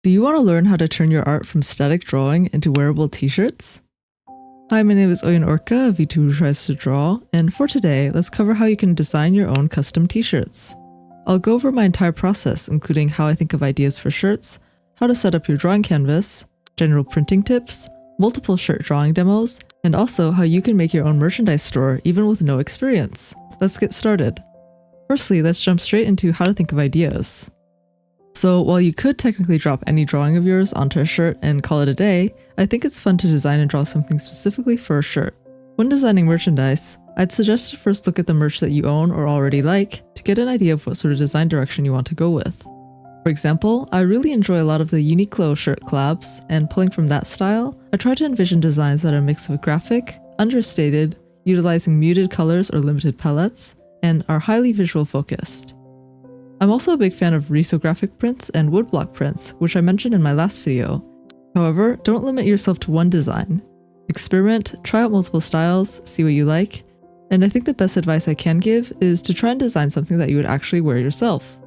Do you want to learn how to turn your art from static drawing into wearable t-shirts? Hi, my name is Oyun Orka, a VTuber who tries to draw, and for today, let's cover how you can design your own custom t-shirts. I'll go over my entire process, including how I think of ideas for shirts, how to set up your drawing canvas, general printing tips, multiple shirt drawing demos, and also how you can make your own merchandise store even with no experience. Let's get started. Firstly, let's jump straight into how to think of ideas. So while you could technically drop any drawing of yours onto a shirt and call it a day, I think it's fun to design and draw something specifically for a shirt. When designing merchandise, I'd suggest to first look at the merch that you own or already like to get an idea of what sort of design direction you want to go with. For example, I really enjoy a lot of the Uniqlo shirt collabs, and pulling from that style, I try to envision designs that are a mix of graphic, understated, utilizing muted colors or limited palettes, and are highly visual focused. I'm also a big fan of risographic prints and woodblock prints, which I mentioned in my last video. However, don't limit yourself to one design. Experiment, try out multiple styles, see what you like, and I think the best advice I can give is to try and design something that you would actually wear yourself.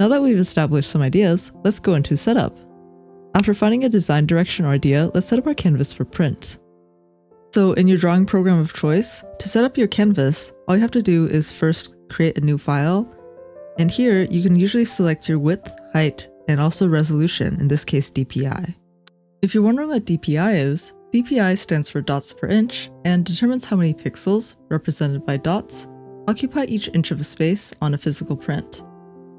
Now that we've established some ideas, let's go into setup. After finding a design direction or idea, let's set up our canvas for print. So in your drawing program of choice, to set up your canvas, all you have to do is first create a new file. And here, you can usually select your width, height, and also resolution, in this case DPI. If you're wondering what DPI is, DPI stands for dots per inch and determines how many pixels, represented by dots, occupy each inch of a space on a physical print.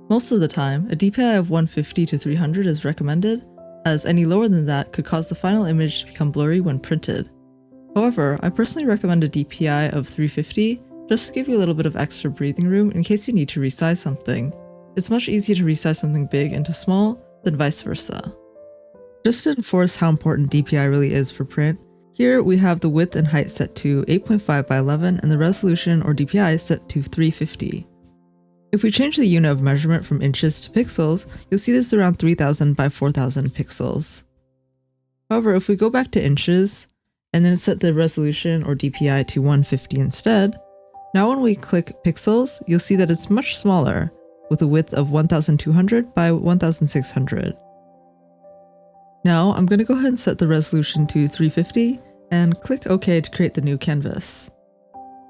Most of the time, a DPI of 150 to 300 is recommended, as any lower than that could cause the final image to become blurry when printed. However, I personally recommend a DPI of 350 just to give you a little bit of extra breathing room in case you need to resize something. It's much easier to resize something big into small than vice versa. Just to enforce how important DPI really is for print, here we have the width and height set to 8.5 by 11 and the resolution or DPI set to 350. If we change the unit of measurement from inches to pixels, you'll see this is around 3000 by 4000 pixels. However, if we go back to inches and then set the resolution or DPI to 150 instead, now when we click pixels, you'll see that it's much smaller, with a width of 1200 by 1600. Now I'm going to go ahead and set the resolution to 350 and click OK to create the new canvas.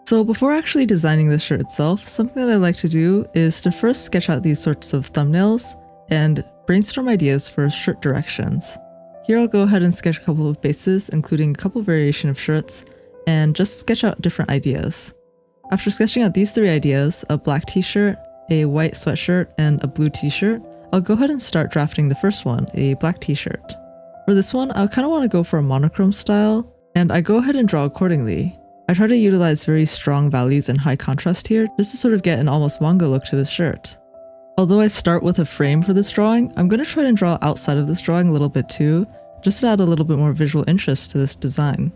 So before actually designing the shirt itself, something that I like to do is to first sketch out these sorts of thumbnails and brainstorm ideas for shirt directions. Here I'll go ahead and sketch a couple of bases, including a couple variation of shirts, and just sketch out different ideas. After sketching out these three ideas, a black t-shirt, a white sweatshirt, and a blue t-shirt, I'll go ahead and start drafting the first one, a black t-shirt. For this one, I kind of want to go for a monochrome style, and I go ahead and draw accordingly. I try to utilize very strong values and high contrast here, just to sort of get an almost manga look to this shirt. Although I start with a frame for this drawing, I'm going to try and draw outside of this drawing a little bit too, just to add a little bit more visual interest to this design.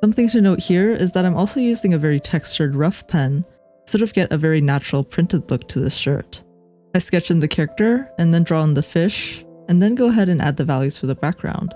Something to note here is that I'm also using a very textured rough pen to sort of get a very natural printed look to this shirt. I sketch in the character and then draw in the fish, and then go ahead and add the values for the background.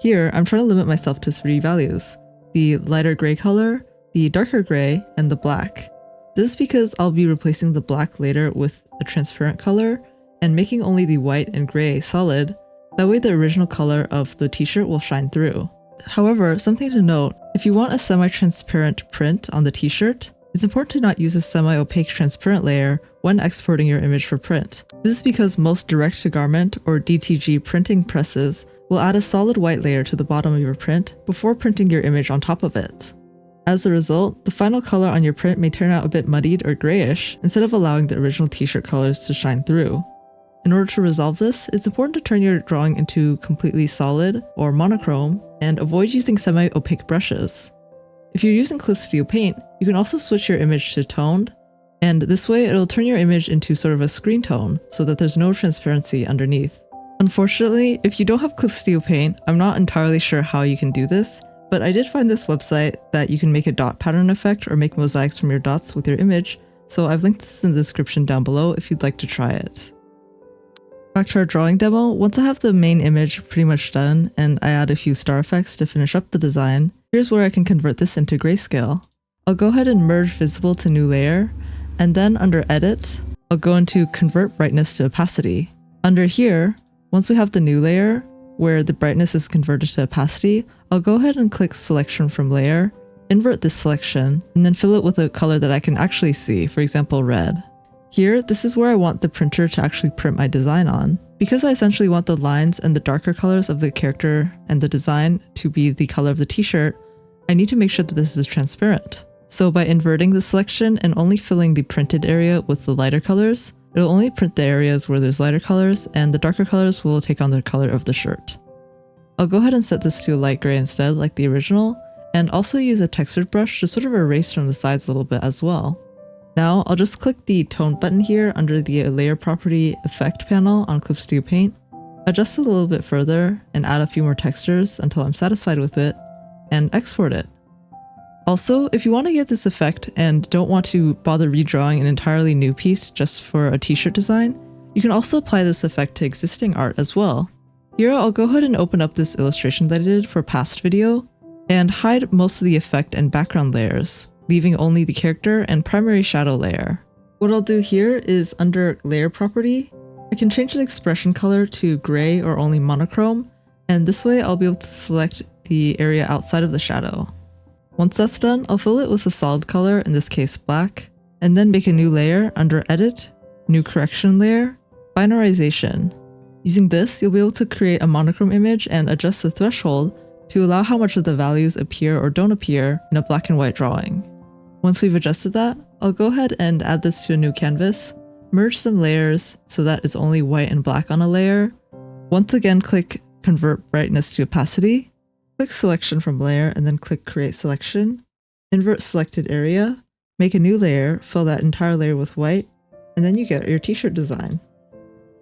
Here, I'm trying to limit myself to 3 values: the lighter gray color, the darker gray, and the black. This is because I'll be replacing the black later with a transparent color and making only the white and gray solid. That way the original color of the t-shirt will shine through. However, something to note, if you want a semi-transparent print on the t-shirt, it's important to not use a semi-opaque transparent layer when exporting your image for print. This is because most direct-to-garment or DTG printing presses will add a solid white layer to the bottom of your print before printing your image on top of it. As a result, the final color on your print may turn out a bit muddied or grayish instead of allowing the original t-shirt colors to shine through. In order to resolve this, it's important to turn your drawing into completely solid or monochrome and avoid using semi-opaque brushes. If you're using Clip Studio Paint, you can also switch your image to toned, and this way it'll turn your image into sort of a screen tone so that there's no transparency underneath. Unfortunately, if you don't have Clip Studio Paint, I'm not entirely sure how you can do this, but I did find this website that you can make a dot pattern effect or make mosaics from your dots with your image, so I've linked this in the description down below if you'd like to try it. Back to our drawing demo, once I have the main image pretty much done and I add a few star effects to finish up the design, here's where I can convert this into grayscale. I'll go ahead and merge visible to new layer, and then under edit, I'll go into convert brightness to opacity. Under here, Once we have the new layer, where the brightness is converted to opacity, I'll go ahead and click Selection from Layer, invert this selection, and then fill it with a color that I can actually see, for example red. Here, this is where I want the printer to actually print my design on. Because I essentially want the lines and the darker colors of the character and the design to be the color of the t-shirt, I need to make sure that this is transparent. So by inverting the selection and only filling the printed area with the lighter colors, it'll only print the areas where there's lighter colors, and the darker colors will take on the color of the shirt. I'll go ahead and set this to light gray instead, like the original, and also use a textured brush to sort of erase from the sides a little bit as well. Now I'll just click the tone button here under the layer property effect panel on Clip Studio Paint, adjust it a little bit further, and add a few more textures until I'm satisfied with it, and export it. Also, if you want to get this effect and don't want to bother redrawing an entirely new piece just for a t-shirt design, you can also apply this effect to existing art as well. Here I'll go ahead and open up this illustration that I did for a past video, and hide most of the effect and background layers, leaving only the character and primary shadow layer. What I'll do here is under layer property, I can change the expression color to gray or only monochrome, and this way I'll be able to select the area outside of the shadow. Once that's done, I'll fill it with a solid color, in this case black, and then make a new layer under Edit, New Correction Layer, Binarization. Using this, you'll be able to create a monochrome image and adjust the threshold to allow how much of the values appear or don't appear in a black and white drawing. Once we've adjusted that, I'll go ahead and add this to a new canvas, merge some layers so that it's only white and black on a layer. Once again, click Convert Brightness to Opacity, click Selection from Layer, and then click Create Selection, invert selected area, make a new layer, fill that entire layer with white, and then you get your t-shirt design.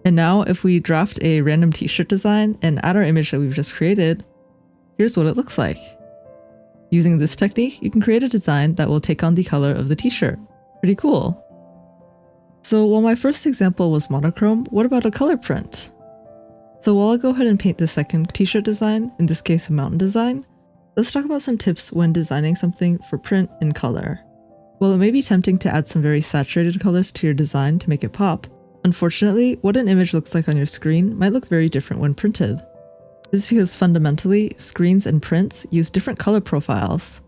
And now if we draft a random t-shirt design and add our image that we've just created, here's what it looks like. Using this technique, you can create a design that will take on the color of the t-shirt. Pretty cool. So while my first example was monochrome, what about a color print? So while I'll go ahead and paint the second t-shirt design, in this case a mountain design, let's talk about some tips when designing something for print in color. While it may be tempting to add some very saturated colors to your design to make it pop, unfortunately, what an image looks like on your screen might look very different when printed. This is because fundamentally, screens and prints use different color profiles.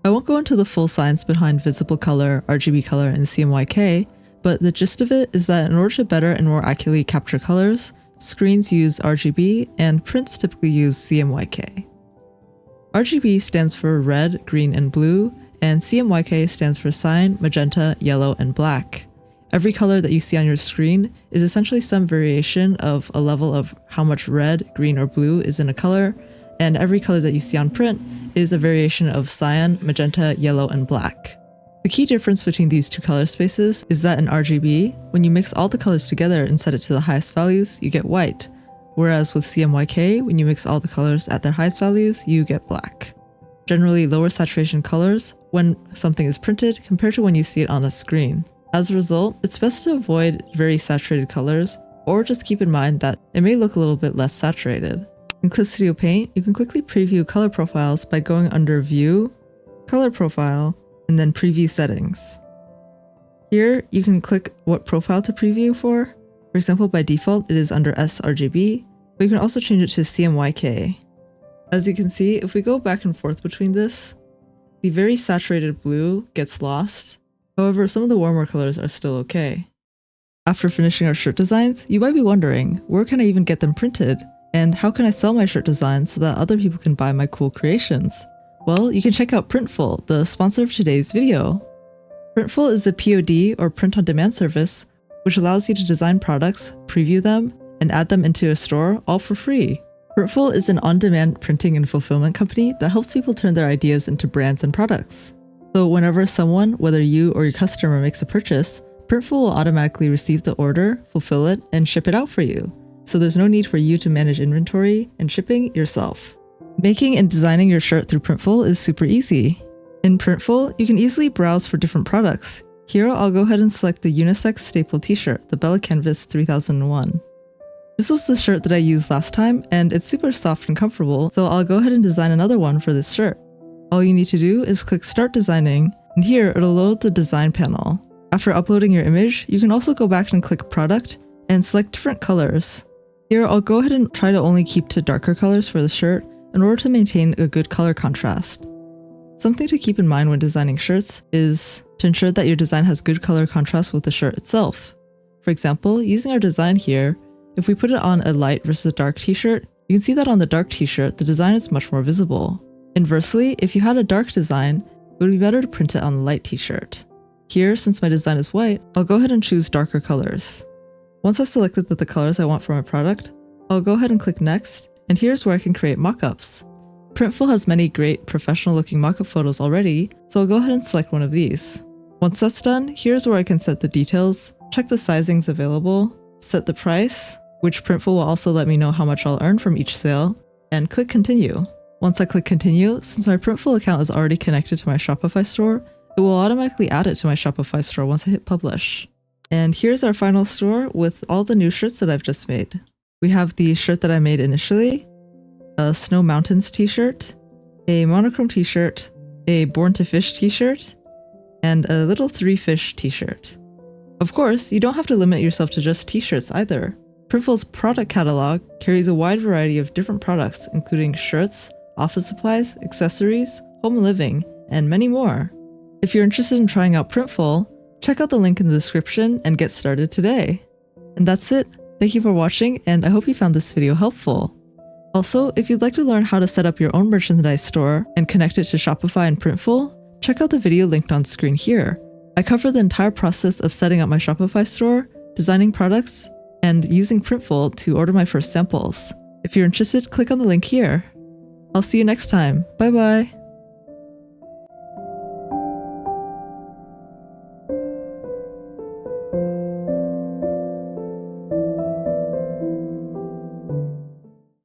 I won't go into the full science behind visible color, RGB color, and CMYK, but the gist of it is that in order to better and more accurately capture colors, screens use RGB and prints typically use CMYK. RGB stands for red, green, and blue, and CMYK stands for cyan, magenta, yellow, and black. Every color that you see on your screen is essentially some variation of a level of how much red, green, or blue is in a color, and every color that you see on print is a variation of cyan, magenta, yellow, and black. The key difference between these two color spaces is that in RGB, when you mix all the colors together and set it to the highest values, you get white, whereas with CMYK, when you mix all the colors at their highest values, you get black. Generally lower saturation colors when something is printed compared to when you see it on a screen. As a result, it's best to avoid very saturated colors, or just keep in mind that it may look a little bit less saturated. In Clip Studio Paint, you can quickly preview color profiles by going under View, Color Profile, and then Preview Settings. Here, you can click what profile to preview for. For example, by default, it is under sRGB, but you can also change it to CMYK. As you can see, if we go back and forth between this, the very saturated blue gets lost. However, some of the warmer colors are still okay. After finishing our shirt designs, you might be wondering, where can I even get them printed? And how can I sell my shirt designs so that other people can buy my cool creations? Well, you can check out Printful, the sponsor of today's video. Printful is a POD or print-on-demand service which allows you to design products, preview them, and add them into a store all for free. Printful is an on-demand printing and fulfillment company that helps people turn their ideas into brands and products. So whenever someone, whether you or your customer, makes a purchase, Printful will automatically receive the order, fulfill it, and ship it out for you. So there's no need for you to manage inventory and shipping yourself. Making and designing your shirt through Printful is super easy. In Printful, you can easily browse for different products. Here, I'll go ahead and select the unisex staple t-shirt, the Bella Canvas 3001. This was the shirt that I used last time, and it's super soft and comfortable, so I'll go ahead and design another one for this shirt. All you need to do is click Start Designing, and here it'll load the design panel. After uploading your image, you can also go back and click Product and select different colors. Here, I'll go ahead and try to only keep to darker colors for the shirt in order to maintain a good color contrast. Something to keep in mind when designing shirts is to ensure that your design has good color contrast with the shirt itself. For example, using our design here, if we put it on a light versus a dark t-shirt, you can see that on the dark t-shirt, the design is much more visible. Inversely, if you had a dark design, it would be better to print it on the light t-shirt. Here, since my design is white, I'll go ahead and choose darker colors. Once I've selected the colors I want for my product, I'll go ahead and click Next, and here's where I can create mockups. Printful has many great professional looking mockup photos already, so I'll go ahead and select one of these. Once that's done, here's where I can set the details, check the sizings available, set the price, which Printful will also let me know how much I'll earn from each sale, and click Continue. Once I click Continue, since my Printful account is already connected to my Shopify store, it will automatically add it to my Shopify store once I hit Publish. And here's our final store with all the new shirts that I've just made. We have the shirt that I made initially, a Snow Mountains t-shirt, a monochrome t-shirt, a Born to Fish t-shirt, and a little 3-fish t-shirt. Of course, you don't have to limit yourself to just t-shirts either. Printful's product catalog carries a wide variety of different products, including shirts, office supplies, accessories, home and living, and many more. If you're interested in trying out Printful, check out the link in the description and get started today. And that's it. Thank you for watching, and I hope you found this video helpful. Also, if you'd like to learn how to set up your own merchandise store and connect it to Shopify and Printful, check out the video linked on screen here. I cover the entire process of setting up my Shopify store, designing products, and using Printful to order my first samples. If you're interested, click on the link here. I'll see you next time. Bye bye!